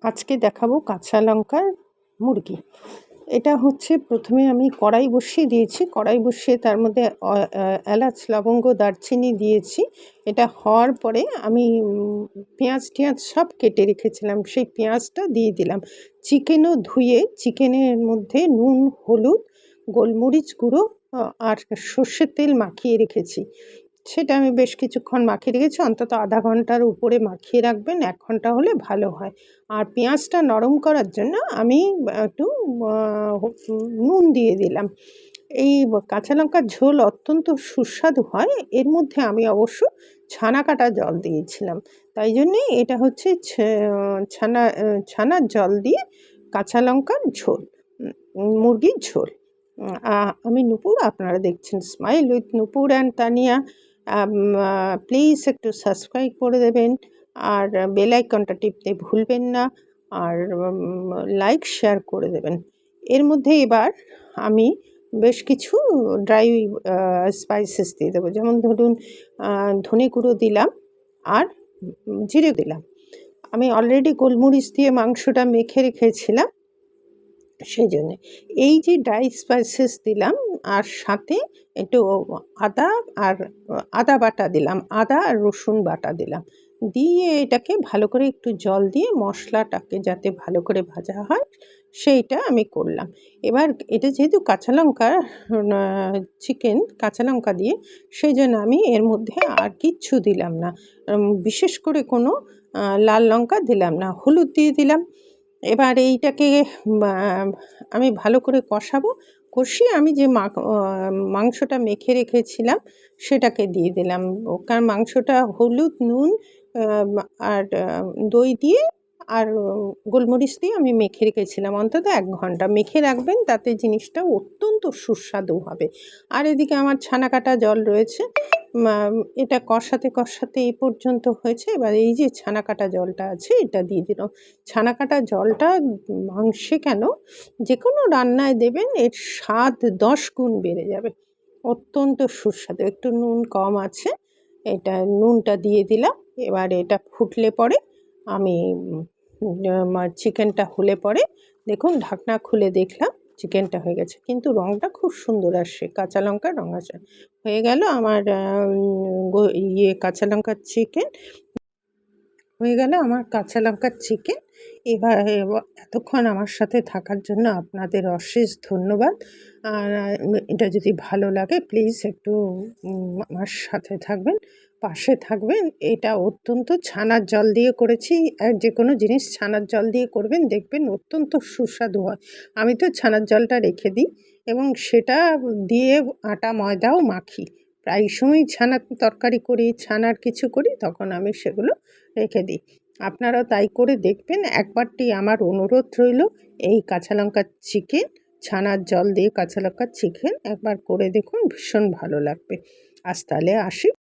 আজকে দেখাবো কাঁচা লঙ্কার মুরগি। এটা হচ্ছে প্রথমে আমি কড়াই বসিয়ে দিয়েছি। কড়াই বসিয়ে তার মধ্যে এলাচ, লবঙ্গ, দারচিনি দিয়েছি। এটা হওয়ার পরে আমি পেঁয়াজ সব কেটে রেখেছিলাম, সেই পেঁয়াজটা দিয়ে দিলাম। চিকেনও ধুয়ে চিকেনের মধ্যে নুন, হলুদ, গোলমরিচ গুঁড়ো আর সর্ষের তেল মাখিয়ে রেখেছি। সেটা আমি বেশ কিছুক্ষণ মাখিয়ে রেখেছি, অন্তত আধা ঘন্টার উপরে মাখিয়ে রাখবেন, ১ ঘন্টা হলে ভালো হয়। আর পেঁয়াজটা নরম করার জন্য আমি একটু নুন দিয়ে দিলাম। এই কাঁচা লঙ্কার ঝোল অত্যন্ত সুস্বাদু হয়। এর মধ্যে আমি অবশ্য ছানা কাটা জল দিয়েছিলাম। তাই জন্যে এটা হচ্ছে ছানার জল দিয়ে কাঁচা লঙ্কার ঝোল, মুরগির ঝোল। আমি নূপুর, আপনারা দেখছেন smile with Nupur and Tania. Please একটু সাবস্ক্রাইব করে দেবেন, আর বেল আইকনটা টিপতে ভুলবেন না, আর লাইক শেয়ার করে দেবেন। এর মধ্যে এবার আমি বেশ কিছু ড্রাই স্পাইসেস দিয়ে দেবো, যেমন ধরুন ধনে গুঁড়ো দিলাম আর জিরে দিলাম। আমি অলরেডি গোলমরিচ দিয়ে মাংসটা মেখে রেখেছিলাম, সেই জন্যে এই যে ড্রাই স্পাইসেস দিলাম, আর সাথে একটু আদা বাটা দিলাম, আদা আর রসুন বাটা দিলাম। দিয়ে এটাকে ভালো করে একটু জল দিয়ে মশলাটাকে যাতে ভালো করে ভাজা হয় সেইটা আমি করলাম। এবার এটা যেহেতু কাঁচা লঙ্কা চিকেন কাঁচা লঙ্কা দিয়ে, সেই জন্য আমি এর মধ্যে আর কিচ্ছু দিলাম না, বিশেষ করে কোনো লাল লঙ্কা দিলাম না, হলুদ দিয়ে দিলাম। এবার এইটাকে আমি ভালো করে কষাবো। কষিয়ে আমি যে মাংসটা মেখে রেখেছিলাম সেটাকে দিয়ে দিলাম। কারণ মাংসটা হলুদ, নুন আর দই দিয়ে আর গোলমরিচ দিয়ে আমি মেখে রেখেছিলাম অন্তত ১ ঘন্টা। মেখে রাখবেন, তাতে জিনিসটা অত্যন্ত সুস্বাদু হবে। আর এদিকে আমার ছানা কাটা জল রয়েছে। এটা কষাতে এই পর্যন্ত হয়েছে। এবার এই যে ছানা কাটা জলটা আছে এটা দিয়ে দিলাম। ছানা কাটা জলটা মাংসে কেন, যে কোনো রান্নায় দেবেন, এর স্বাদ ১০ গুণ বেড়ে যাবে। অত্যন্ত সুস্বাদু। একটু নুন কম আছে, এটা নুনটা দিয়ে দিলাম। এবার এটা ফুটলে পরে আমি চিকেনটা হলে পরে দেখুন ঢাকনা খুলে দেখলাম চিকেনটা হয়ে গেছে, কিন্তু রঙটা খুব সুন্দর আসছে, কাঁচা লঙ্কার রঙ আসে। হয়ে গেল আমার কাঁচা লঙ্কার চিকেন হয়ে গেল আমার কাঁচা লঙ্কার চিকেন। এবার এতক্ষণ আমার সাথে থাকার জন্য আপনাদের অশেষ ধন্যবাদ। আর এটা যদি ভালো লাগে প্লিজ একটু আমার সাথে থাকবেন, পাশে থাকবেন। এটা অত্যন্ত ছানার জল দিয়ে করেছি, আর যে কোনো জিনিস ছানার জল দিয়ে করবেন, দেখবেন অত্যন্ত সুস্বাদু হয়। আমি তো ছানার জলটা রেখে দিই এবং সেটা দিয়ে আটা ময়দাও মাখি। প্রায় সময় ছানার তরকারি করি, ছানার কিছু করি, তখন আমি সেগুলো রেখে দিই। আপনারাও তাই করে দেখবেন। একবারটি আমার অনুরোধ রইল, এই কাঁচা লঙ্কার চিকেন, ছানার জল দিয়ে কাঁচা লঙ্কার চিকেন একবার করে দেখুন, ভীষণ ভালো লাগবে। আজ তাহলে আসি।